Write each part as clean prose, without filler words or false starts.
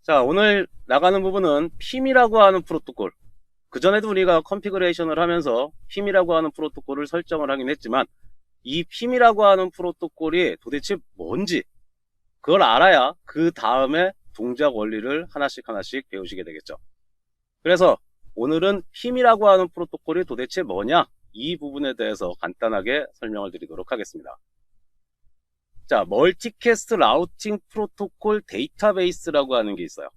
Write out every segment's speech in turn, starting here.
자, 오늘 나가는 부분은 PIM이라고 하는 프로토콜. 그전에도 우리가 컨피그레이션을 하면서 PIM이라고 하는 프로토콜을 설정을 하긴 했지만, 이 PIM이라고 하는 프로토콜이 도대체 뭔지, 그걸 알아야 그 다음에 동작 원리를 하나씩 배우시게 되겠죠. 그래서 오늘은 PIM이라고 하는 프로토콜이 도대체 뭐냐? 이 부분에 대해서 간단하게 설명을 드리도록 하겠습니다. 자, 멀티캐스트 라우팅 프로토콜 데이터베이스라고 하는 게 있어요.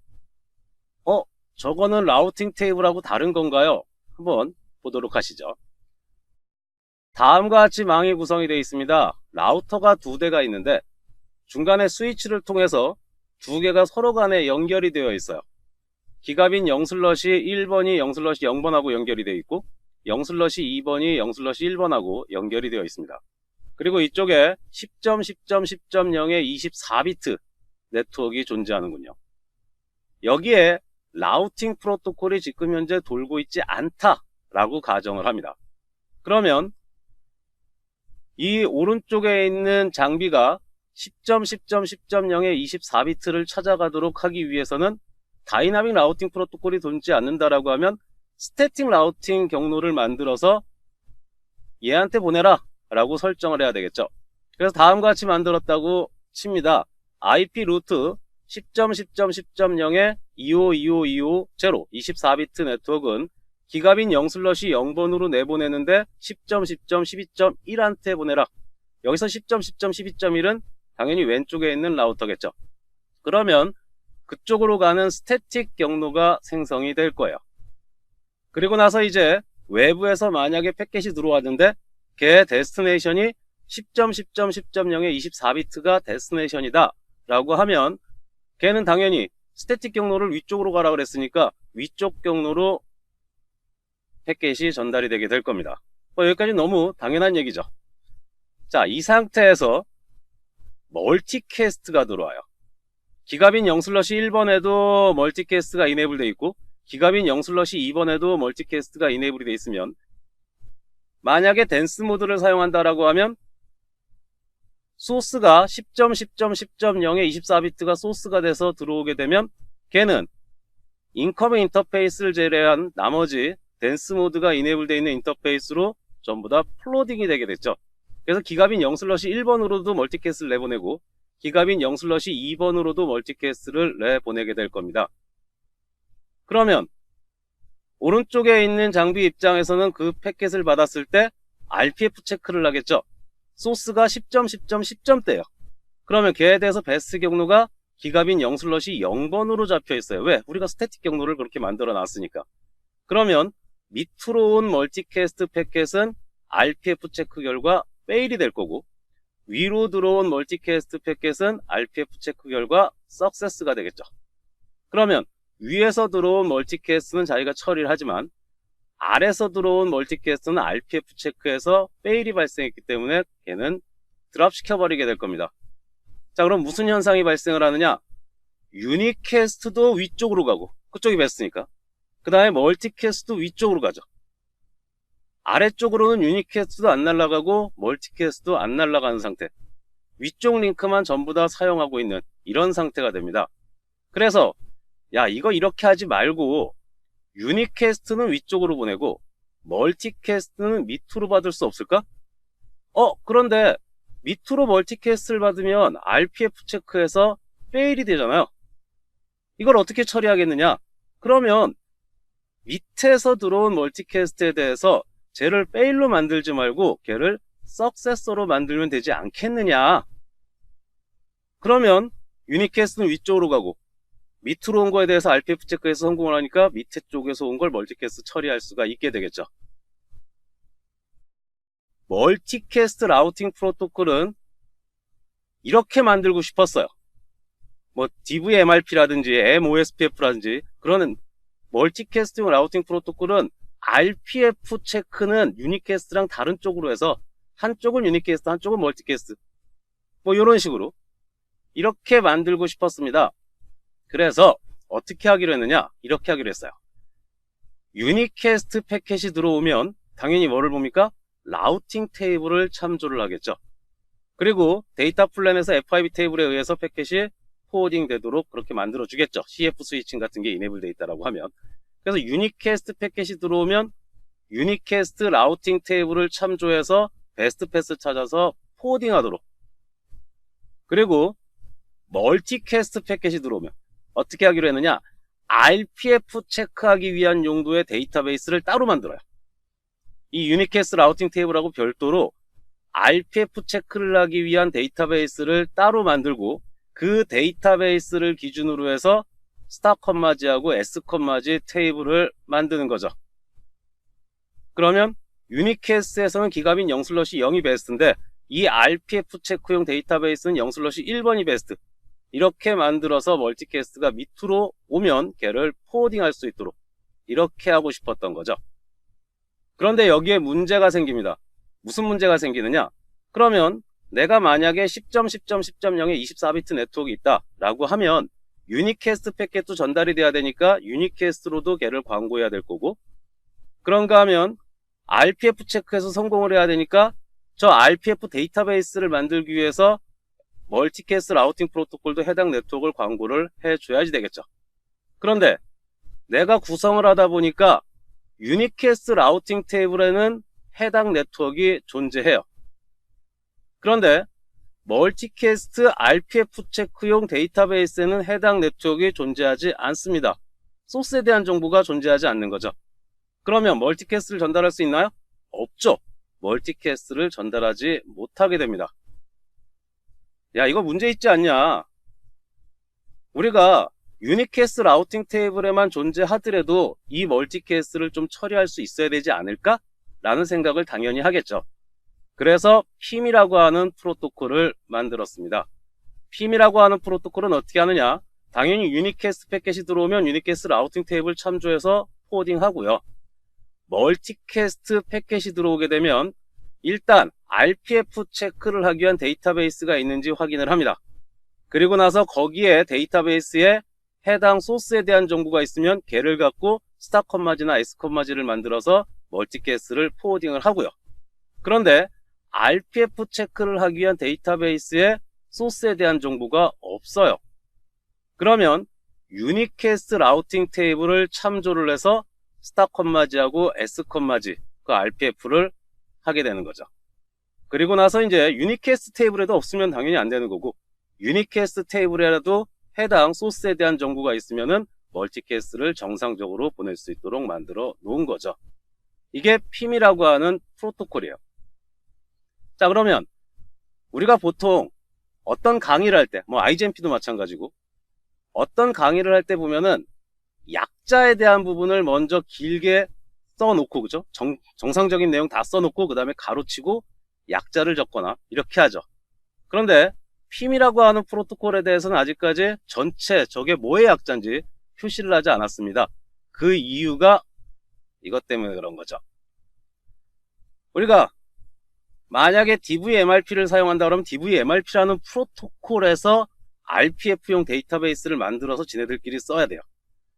저거는 라우팅 테이블하고 다른 건가요? 한번 보도록 하시죠. 다음과 같이 망이 구성이 되어 있습니다. 라우터가 두 대가 있는데 중간에 스위치를 통해서 두 개가 서로 간에 연결이 되어 있어요. 기갑인 0슬러시 1번이 0슬러시 0번하고 연결이 되어 있고 0슬러시 2번이 0슬러시 1번하고 연결이 되어 있습니다. 그리고 이쪽에 10.10.10.0의 24비트 네트워크가 존재하는군요. 여기에 라우팅 프로토콜이 지금 현재 돌고 있지 않다라고 가정을 합니다. 그러면 이 오른쪽에 있는 장비가 10.10.10.0의 24비트를 찾아가도록 하기 위해서는 다이나믹 라우팅 프로토콜이 돌지 않는다라고 하면 스태틱 라우팅 경로를 만들어서 얘한테 보내라 라고 설정을 해야 되겠죠. 그래서 다음과 같이 만들었다고 칩니다. IP 루트 10.10.10.0의 252525 24비트 네트워크는 기갑인 0슬러시 0번으로 내보내는데 10.10.12.1한테 보내라. 여기서 10.10.12.1은 당연히 왼쪽에 있는 라우터겠죠. 그러면 그쪽으로 가는 스태틱 경로가 생성이 될 거예요. 그리고 나서 이제 외부에서 만약에 패킷이 들어왔는데 걔 데스티네이션이 10.10.10.0의 24비트가 데스티네이션이다 라고 하면 걔는 당연히 스태틱 경로를 위쪽으로 가라 그랬으니까 위쪽 경로로 패킷이 전달이 되게 될 겁니다. 여기까지 너무 당연한 얘기죠. 자, 이 상태에서 멀티캐스트가 들어와요. 기갑인 0슬러시 1번에도 멀티캐스트가 이네이블 되어 있고 기갑인 0슬러시 2번에도 멀티캐스트가 이네이블이 되어 있으면 만약에 댄스 모드를 사용한다라고 하면 소스가 10.10.10.0의 24비트가 소스가 돼서 들어오게 되면 걔는 인커밍 인터페이스를 제외한 나머지 댄스 모드가 이네이블 되어 있는 인터페이스로 전부 다 플로딩이 되게 됐죠. 그래서 기갑인 0슬러시 1번으로도 멀티캐스트를 내보내고 기갑인 0슬러시 2번으로도 멀티캐스트를 내보내게 될 겁니다. 그러면 오른쪽에 있는 장비 입장에서는 그 패킷을 받았을 때 RPF 체크를 하겠죠. 소스가 10.10.10점대예요. 그러면 걔에 대해서 베스트 경로가 기갑인 0슬러시 0번으로 잡혀 있어요. 왜? 우리가 스태틱 경로를 그렇게 만들어 놨으니까. 그러면 밑으로 온 멀티캐스트 패킷은 RPF 체크 결과 페일이 될 거고 위로 들어온 멀티캐스트 패킷은 RPF 체크 결과 석세스가 되겠죠. 그러면 위에서 들어온 멀티캐스트는 자기가 처리를 하지만 아래서 들어온 멀티캐스트는 RPF 체크에서 페일이 발생했기 때문에 걔는 드랍 시켜버리게 될 겁니다. 자, 그럼 무슨 현상이 발생을 하느냐? 유니캐스트도 위쪽으로 가고 그쪽이 베스트니까 그 다음에 멀티캐스트도 위쪽으로 가죠. 아래쪽으로는 유니캐스트도 안 날아가고 멀티캐스트도 안 날아가는 상태, 위쪽 링크만 전부 다 사용하고 있는 이런 상태가 됩니다. 그래서 야, 이거 이렇게 하지 말고 유니캐스트는 위쪽으로 보내고 멀티캐스트는 밑으로 받을 수 없을까? 그런데 밑으로 멀티캐스트를 받으면 RPF 체크에서 페일이 되잖아요. 이걸 어떻게 처리하겠느냐? 그러면 밑에서 들어온 멀티캐스트에 대해서 쟤를 페일로 만들지 말고 걔를 석세서로 만들면 되지 않겠느냐? 그러면 유니캐스트는 위쪽으로 가고 밑으로 온 거에 대해서 RPF 체크에서 성공을 하니까 밑에 쪽에서 온 걸 멀티캐스트 처리할 수가 있게 되겠죠. 멀티캐스트 라우팅 프로토콜은 이렇게 만들고 싶었어요. 뭐 DVMRP라든지 MOSPF라든지 그런 멀티캐스팅 라우팅 프로토콜은 RPF 체크는 유니캐스트랑 다른 쪽으로 해서 한쪽은 유니캐스트 한쪽은 멀티캐스트 뭐 이런 식으로 이렇게 만들고 싶었습니다. 그래서 어떻게 하기로 했느냐? 이렇게 하기로 했어요. 유니캐스트 패킷이 들어오면 당연히 뭐를 봅니까? 라우팅 테이블을 참조를 하겠죠. 그리고 데이터 플랜에서 FIB 테이블에 의해서 패킷이 포워딩 되도록 그렇게 만들어 주겠죠. CF 스위칭 같은 게 이네이블 돼 있다라고 하면. 그래서 유니캐스트 패킷이 들어오면 유니캐스트 라우팅 테이블을 참조해서 베스트 패스 찾아서 포워딩 하도록. 그리고 멀티캐스트 패킷이 들어오면 어떻게 하기로 했느냐, RPF 체크하기 위한 용도의 데이터베이스를 따로 만들어요. 이 유니캐스트 라우팅 테이블하고 별도로 RPF 체크를 하기 위한 데이터베이스를 따로 만들고 그 데이터베이스를 기준으로 해서 스타 컴마지하고 S 컴마지 테이블을 만드는 거죠. 그러면 유니캐스트에서는 기가빈 0/0이 베스트인데 이 RPF 체크용 데이터베이스는 0/1번이 베스트. 이렇게 만들어서 멀티캐스트가 밑으로 오면 걔를 포워딩할 수 있도록 이렇게 하고 싶었던 거죠. 그런데 여기에 문제가 생깁니다. 무슨 문제가 생기느냐? 그러면 내가 만약에 10.10.10.0에 24비트 네트워크 있다 라고 하면 유니캐스트 패킷도 전달이 돼야 되니까 유니캐스트로도 걔를 광고해야 될 거고, 그런가 하면 RPF 체크해서 성공을 해야 되니까 저 RPF 데이터베이스를 만들기 위해서 멀티캐스트 라우팅 프로토콜도 해당 네트워크를 광고를 해줘야지 되겠죠. 그런데 내가 구성을 하다 보니까 유니캐스트 라우팅 테이블에는 해당 네트워크가 존재해요. 그런데 멀티캐스트 RPF 체크용 데이터베이스에는 해당 네트워크가 존재하지 않습니다. 소스에 대한 정보가 존재하지 않는 거죠. 그러면 멀티캐스트를 전달할 수 있나요? 없죠. 멀티캐스트를 전달하지 못하게 됩니다. 야, 이거 문제 있지 않냐? 우리가 유니캐스트 라우팅 테이블에만 존재하더라도 이 멀티캐스트를 좀 처리할 수 있어야 되지 않을까? 라는 생각을 당연히 하겠죠. 그래서 PIM이라고 하는 프로토콜을 만들었습니다. PIM이라고 하는 프로토콜은 어떻게 하느냐? 당연히 유니캐스트 패킷이 들어오면 유니캐스트 라우팅 테이블 참조해서 포워딩 하고요. 멀티캐스트 패킷이 들어오게 되면 일단 RPF 체크를 하기 위한 데이터베이스가 있는지 확인을 합니다. 그리고 나서 거기에 데이터베이스에 해당 소스에 대한 정보가 있으면 걔를 갖고 스타 컴마지나 S 컴마지를 만들어서 멀티캐스트를 포워딩을 하고요. 그런데 RPF 체크를 하기 위한 데이터베이스에 소스에 대한 정보가 없어요. 그러면 유니캐스트 라우팅 테이블을 참조를 해서 스타 컴마지하고 S 컴마지 그 RPF를 하게 되는 거죠. 그리고 나서 이제 유니캐스트 테이블에도 없으면 당연히 안 되는 거고, 유니캐스트 테이블에라도 해당 소스에 대한 정보가 있으면은 멀티캐스트를 정상적으로 보낼 수 있도록 만들어 놓은 거죠. 이게 PIM이라고 하는 프로토콜이에요. 자, 그러면 우리가 보통 어떤 강의를 할 때, 뭐 IGMP도 마찬가지고, 어떤 강의를 할 때 보면은 약자에 대한 부분을 먼저 길게 써놓고, 그죠? 정상적인 내용 다 써놓고 그 다음에 가로치고 약자를 적거나 이렇게 하죠. 그런데 PIM이라고 하는 프로토콜에 대해서는 아직까지 전체 저게 뭐의 약자인지 표시를 하지 않았습니다. 그 이유가 이것 때문에 그런 거죠. 우리가 만약에 DVMRP를 사용한다 그러면 DVMRP라는 프로토콜에서 RPF용 데이터베이스를 만들어서 지네들끼리 써야 돼요.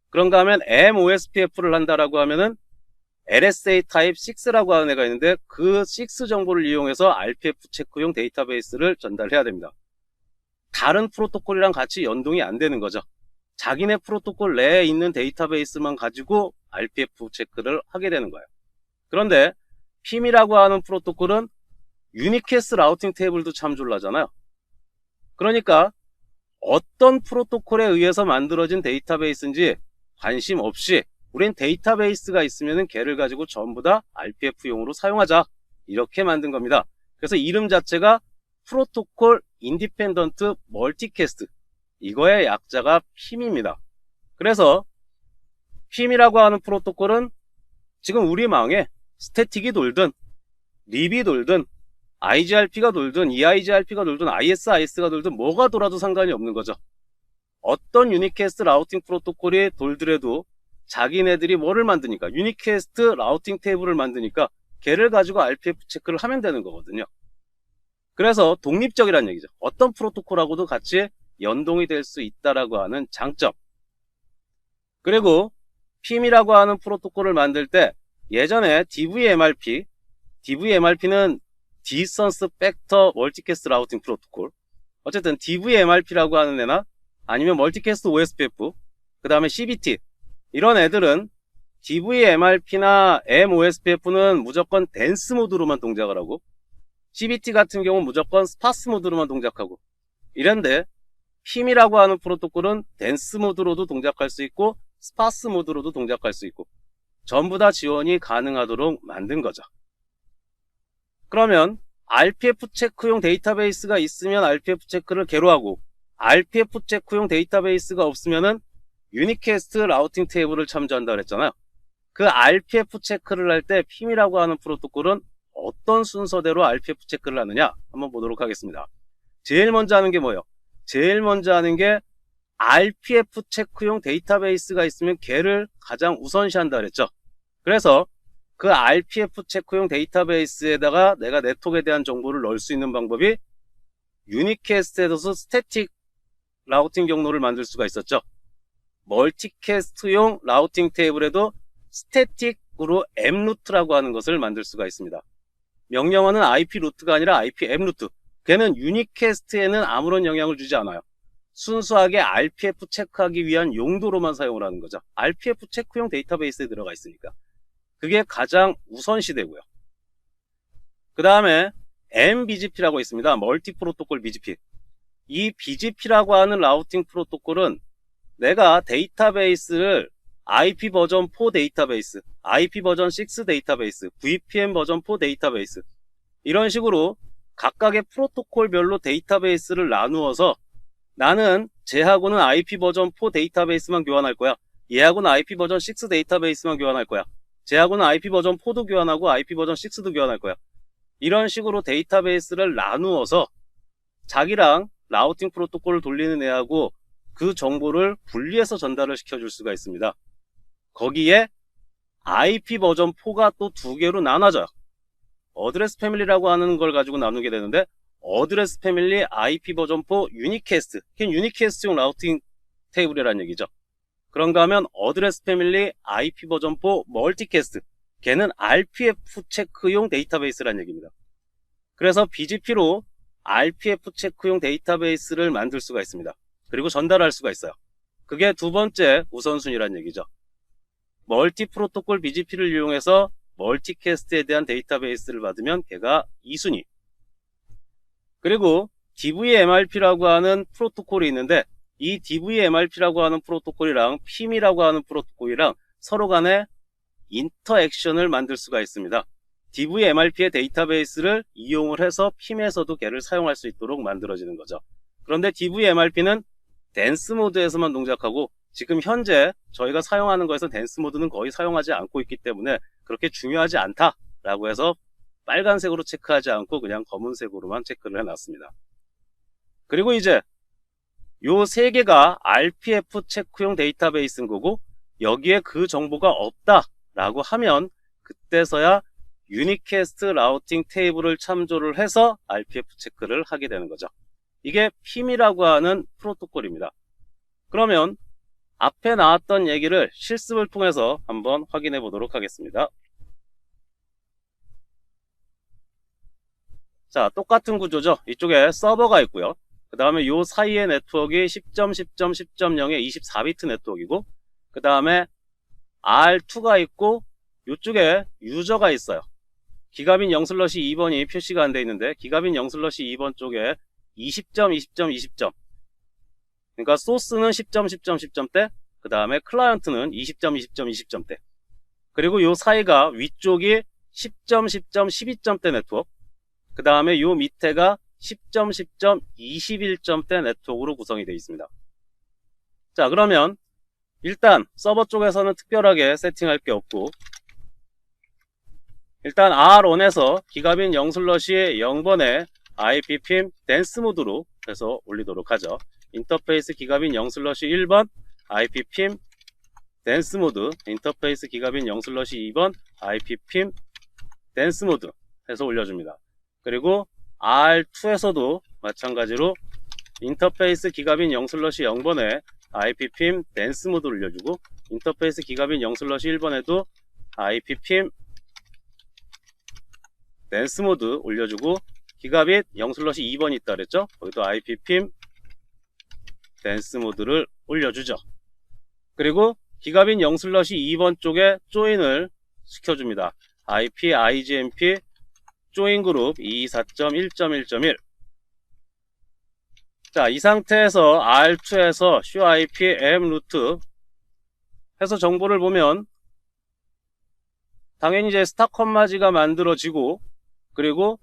그런가 하면 MOSPF를 한다라고 하면은 LSA 타입 6라고 하는 애가 있는데 그 6 정보를 이용해서 RPF 체크용 데이터베이스를 전달해야 됩니다. 다른 프로토콜이랑 같이 연동이 안 되는 거죠. 자기네 프로토콜 내에 있는 데이터베이스만 가지고 RPF 체크를 하게 되는 거예요. 그런데 PIM이라고 하는 프로토콜은 유니캐스트 라우팅 테이블도 참조를 하잖아요. 그러니까 어떤 프로토콜에 의해서 만들어진 데이터베이스인지 관심 없이 우린 데이터베이스가 있으면 걔를 가지고 전부 다 RPF용으로 사용하자, 이렇게 만든 겁니다. 그래서 이름 자체가 프로토콜 인디펜던트 멀티캐스트, 이거의 약자가 PIM입니다. 그래서 PIM이라고 하는 프로토콜은 지금 우리 망에 스태틱이 돌든 립이 돌든 IGRP가 돌든 EIGRP가 돌든 ISIS가 돌든 뭐가 돌아도 상관이 없는 거죠. 어떤 유니캐스트 라우팅 프로토콜이 돌더라도 자기네들이 뭐를 만드니까 유니캐스트 라우팅 테이블을 만드니까 걔를 가지고 RPF 체크를 하면 되는 거거든요. 그래서 독립적이라는 얘기죠. 어떤 프로토콜하고도 같이 연동이 될 수 있다라고 하는 장점. 그리고 PIM이라고 하는 프로토콜을 만들 때 예전에 DVMRP는 디스턴스 팩터 멀티캐스트 라우팅 프로토콜, 어쨌든 DVMRP라고 하는 애나 아니면 멀티캐스트 OSPF, 그 다음에 CBT, 이런 애들은 DVMRP나 MOSPF는 무조건 댄스 모드로만 동작을 하고, CBT 같은 경우는 무조건 스파스 모드로만 동작하고, 이런데 PIM이라고 하는 프로토콜은 댄스 모드로도 동작할 수 있고 스파스 모드로도 동작할 수 있고 전부 다 지원이 가능하도록 만든 거죠. 그러면 RPF 체크용 데이터베이스가 있으면 RPF 체크를 개로 하고, RPF 체크용 데이터베이스가 없으면은 유니캐스트 라우팅 테이블을 참조한다 그랬잖아요. 그 RPF 체크를 할 때 PIM이라고 하는 프로토콜은 어떤 순서대로 RPF 체크를 하느냐 한번 보도록 하겠습니다. 제일 먼저 하는 게 뭐예요? 제일 먼저 하는 게 RPF 체크용 데이터베이스가 있으면 걔를 가장 우선시한다 그랬죠. 그래서 그 RPF 체크용 데이터베이스에다가 내가 네트워크에 대한 정보를 넣을 수 있는 방법이 유니캐스트에서 스태틱 라우팅 경로를 만들 수가 있었죠. 멀티캐스트용 라우팅 테이블에도 스태틱으로 m루트라고 하는 것을 만들 수가 있습니다. 명령어는 IP 루트가 아니라 IP m루트. 걔는 유니캐스트에는 아무런 영향을 주지 않아요. 순수하게 RPF 체크하기 위한 용도로만 사용을 하는 거죠. RPF 체크용 데이터베이스에 들어가 있으니까. 그게 가장 우선시되고요. 그 다음에 MBGP라고 있습니다. 멀티 프로토콜 BGP. 이 BGP라고 하는 라우팅 프로토콜은 내가 데이터베이스를 IP 버전 4 데이터베이스, IP 버전 6 데이터베이스, VPN 버전 4 데이터베이스, 이런 식으로 각각의 프로토콜별로 데이터베이스를 나누어서 나는 쟤하고는 IP 버전 4 데이터베이스만 교환할 거야. 얘하고는 IP 버전 6 데이터베이스만 교환할 거야. 쟤하고는 IP 버전 4도 교환하고 IP 버전 6도 교환할 거야. 이런 식으로 데이터베이스를 나누어서 자기랑 라우팅 프로토콜을 돌리는 애하고 그 정보를 분리해서 전달을 시켜줄 수가 있습니다. 거기에 IP 버전 4가 또 두 개로 나눠져요. 어드레스 패밀리라고 하는 걸 가지고 나누게 되는데, 어드레스 패밀리 IP 버전 4 유니캐스트, 걔는 유니캐스트용 라우팅 테이블이라는 얘기죠. 그런가 하면 어드레스 패밀리 IP 버전 4 멀티캐스트, 걔는 RPF 체크용 데이터베이스라는 얘기입니다. 그래서 BGP로 RPF 체크용 데이터베이스를 만들 수가 있습니다. 그리고 전달할 수가 있어요. 그게 두 번째 우선순위라는 얘기죠. 멀티 프로토콜 BGP를 이용해서 멀티캐스트에 대한 데이터베이스를 받으면 걔가 2순위. 그리고 DVMRP라고 하는 프로토콜이 있는데, 이 DVMRP라고 하는 프로토콜이랑 PIM이라고 하는 프로토콜이랑 서로 간에 인터액션을 만들 수가 있습니다. DVMRP의 데이터베이스를 이용을 해서 PIM에서도 걔를 사용할 수 있도록 만들어지는 거죠. 그런데 DVMRP는 댄스 모드에서만 동작하고, 지금 현재 저희가 사용하는 거에서 댄스 모드는 거의 사용하지 않고 있기 때문에 그렇게 중요하지 않다라고 해서 빨간색으로 체크하지 않고 그냥 검은색으로만 체크를 해놨습니다. 그리고 이제 요 세 개가 RPF 체크용 데이터베이스인 거고, 여기에 그 정보가 없다라고 하면 그때서야 유니캐스트 라우팅 테이블을 참조를 해서 RPF 체크를 하게 되는 거죠. 이게 PIM이라고 하는 프로토콜입니다. 그러면 앞에 나왔던 얘기를 실습을 통해서 한번 확인해 보도록 하겠습니다. 자, 똑같은 구조죠. 이쪽에 서버가 있고요. 그 다음에 요 사이의 네트워크가 10.10.10.0의 24비트 네트워크이고, 그 다음에 R2가 있고, 이쪽에 유저가 있어요. 기가빈 0/2번이 표시가 안 돼 있는데, 기가빈 0/2번 쪽에 20.20.20점. 그러니까 소스는 10.10.10점대, 그 다음에 클라이언트는 20.20.20점대. 그리고 요 사이가 위쪽이 10.10.12점대 네트워크, 그 다음에 요 밑에가 10.10.21점대 네트워크로 구성이 되어 있습니다. 자, 그러면 일단 서버 쪽에서는 특별하게 세팅할 게 없고, 일단 R1에서 기가빈 0/0번에 IP PIM 댄스 모드로 해서 올리도록 하죠. 인터페이스 기가빈 0/1번 IP PIM 댄스 모드, 인터페이스 기가빈 0/2번 IP PIM 댄스 모드 해서 올려줍니다. 그리고 R2에서도 마찬가지로 인터페이스 기가빈 0/0번에 IP PIM 댄스 모드를 올려주고, 인터페이스 기가빈 0/1번에도 IP PIM 댄스 모드 올려주고, 기가빗 0/2번이 있다 그랬죠? 거기도 IP PIM 댄스 모드를 올려주죠. 그리고 기가빈 0/2번 쪽에 조인을 시켜줍니다. IP IGMP 조인 그룹 224.1.1.1. 자, 이 상태에서 R2에서 show IP m 루트 해서 정보를 보면 당연히 이제 스탁 컴마지가 만들어지고, 그리고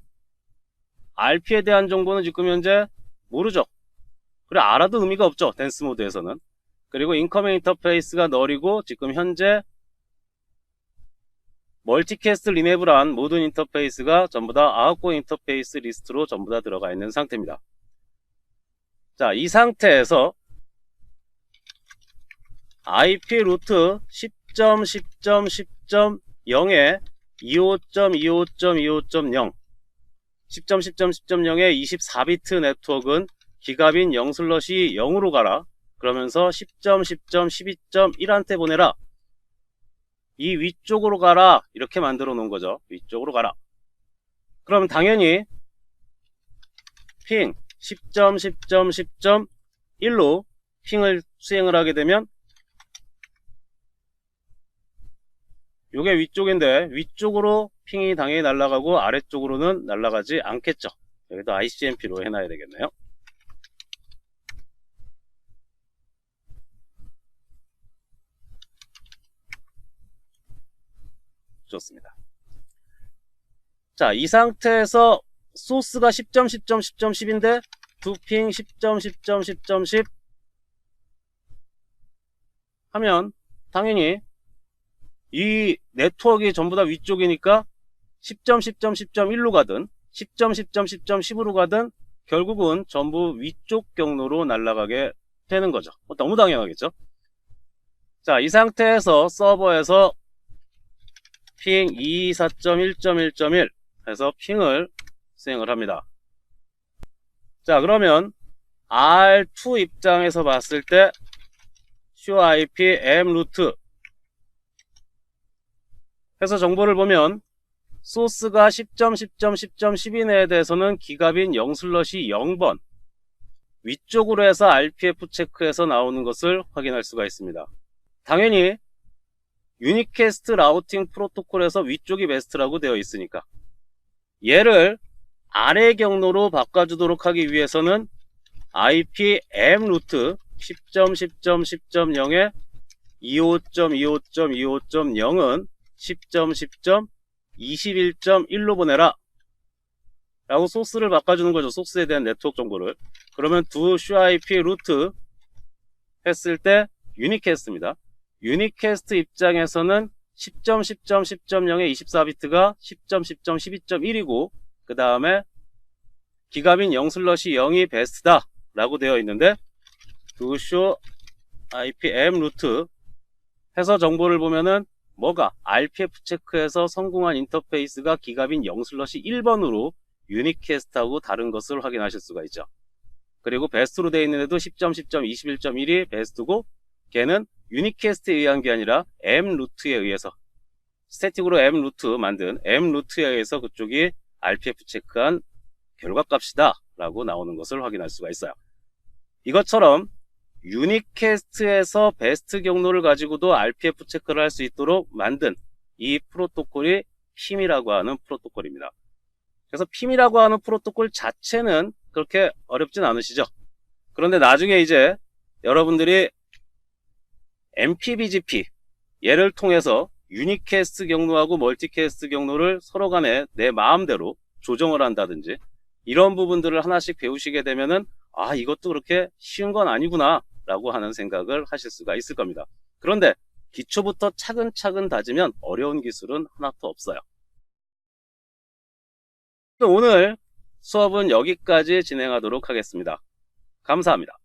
RP에 대한 정보는 지금 현재 모르죠. 그래, 알아도 의미가 없죠, 댄스 모드에서는. 그리고 인커밍 인터페이스가 널이고, 지금 현재 멀티캐스트 리네블한 모든 인터페이스가 전부 다 아웃고잉 인터페이스 리스트로 전부 다 들어가 있는 상태입니다. 자, 이 상태에서 IP 루트 10.10.10.0에 25.25.25.0 10.10.10.0의 24비트 네트워크는 기가빈 0/0으로 가라. 그러면서 10.10.12.1한테 보내라. 이 위쪽으로 가라. 이렇게 만들어 놓은 거죠. 위쪽으로 가라. 그럼 당연히 핑 10.10.10.1로 핑을 수행을 하게 되면 요게 위쪽인데 위쪽으로 핑이 당연히 날아가고 아래쪽으로는 날아가지 않겠죠. 여기도 ICMP로 해놔야 되겠네요. 좋습니다. 자, 이 상태에서 소스가 10.10.10.10인데 두핑 10.10.10.10 하면 당연히 이 네트워크가 전부 다 위쪽이니까 10.10.10.1로 가든 10.10.10.10으로 가든 결국은 전부 위쪽 경로로 날아가게 되는 거죠. 너무 당연하겠죠. 자, 이 상태에서 서버에서 핑 224.1.1.1 해서 핑을 수행을 합니다. 자, 그러면 R2 입장에서 봤을 때 show IP m 루트 해서 정보를 보면 소스가 10.10.10.12에 대해서는 기가빈 0/0번 위쪽으로 해서 RPF 체크해서 나오는 것을 확인할 수가 있습니다. 당연히 유니캐스트 라우팅 프로토콜에서 위쪽이 베스트라고 되어 있으니까 얘를 아래 경로로 바꿔주도록 하기 위해서는 IP m 루트 10.10.10.0에 25.25.25.0은 10.10.21.1로 보내라 라고 소스를 바꿔주는 거죠. 소스에 대한 네트워크 정보를. 그러면 do show IP 루트 했을 때 유니캐스트입니다. 유니캐스트 입장에서는 10.10.10.0의 24비트가 10.10.12.1이고 그 다음에 기가빈 0/0이 베스트다 라고 되어 있는데 do show IP m 루트 해서 정보를 보면은 뭐가 RPF 체크에서 성공한 인터페이스가 기가빈 0/1번으로 유니캐스트하고 다른 것을 확인하실 수가 있죠. 그리고 베스트로 되어 있는 애도 10.10.21.1이 베스트고 걔는 유니캐스트에 의한 게 아니라 m 루트에 의해서 스태틱으로 m 루트 만든 m 루트에 의해서 그쪽이 RPF 체크한 결과값이다 라고 나오는 것을 확인할 수가 있어요. 이것처럼 유니캐스트에서 베스트 경로를 가지고도 RPF 체크를 할 수 있도록 만든 이 프로토콜이 PIM이라고 하는 프로토콜입니다. 그래서 PIM이라고 하는 프로토콜 자체는 그렇게 어렵진 않으시죠. 그런데 나중에 이제 여러분들이 MPBGP 얘를 통해서 유니캐스트 경로하고 멀티캐스트 경로를 서로 간에 내 마음대로 조정을 한다든지 이런 부분들을 하나씩 배우시게 되면은 아, 이것도 그렇게 쉬운 건 아니구나 라고 하는 생각을 하실 수가 있을 겁니다. 그런데 기초부터 차근차근 다지면 어려운 기술은 하나도 없어요. 오늘 수업은 여기까지 진행하도록 하겠습니다. 감사합니다.